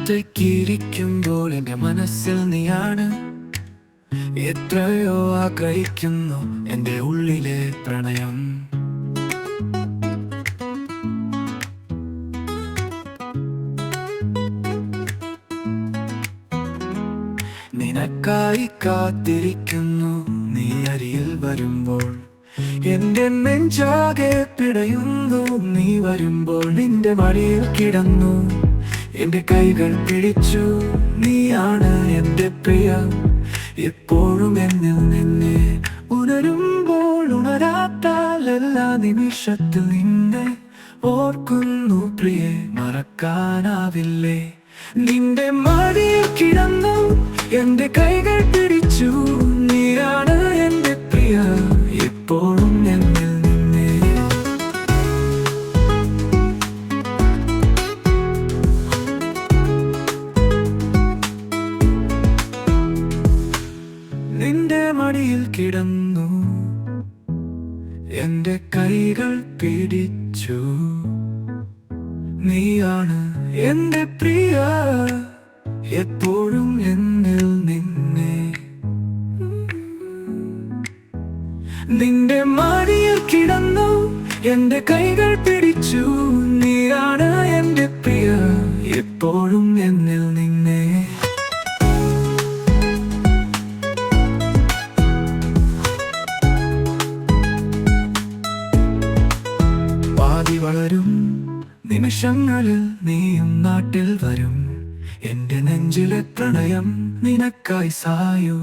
ഒറ്റയ്ക്കിരിക്കുമ്പോൾ എന്റെ മനസ്സിൽ നീയാണ്. എത്രയോ ആഗ്രഹിക്കുന്നു എന്റെ ഉള്ളിലെ പ്രണയം. നിനക്കായി കാത്തിരിക്കുന്നു നീ അരികിൽ വരുമ്പോൾ. എന്റെ നെഞ്ചാകെ പിടയുന്നു നീ വരുമ്പോൾ. നിന്റെ മടിയിൽ കിടന്നു എന്റെ കൈകൾ പിടിച്ചു. നീയാണ് എന്റെ പ്രിയ, എപ്പോഴും എന്നിൽ നിന്നെ. ഉണരുമ്പോൾ ഉണരാത്താൽ എല്ലാ നിമിഷത്തിൽ നിന്നെ ഓർക്കുന്നു പ്രിയെ, മറക്കാനാവില്ലേ. നിന്റെ മടിയിൽ കിടന്നു എന്റെ കൈകൾ പിടിച്ചു. നീയാണ് എന്റെ പ്രിയ, എപ്പോഴും എന്നിൽ നിന്നെ. നിന്റെ മടിയിൽ കിടന്നു എന്റെ കൈകൾ പിടിച്ചു. നീയാണ് എന്റെ പ്രിയ, എപ്പോഴും എന്നിൽ നിന്നെ. നിന്റെ മടിയിൽ കിടന്നു എന്റെ കൈകൾ പിടിച്ചു. നീയാണ് എന്റെ പ്രിയ, എപ്പോഴും എന്നിൽ നിന്നെ. വാടി വളരും നിമിഷങ്ങളിൽ നീയും നാട്ടിൽ വരും. എന്റെ നെഞ്ചിലെ പ്രണയം നിനക്കായി സായൂ.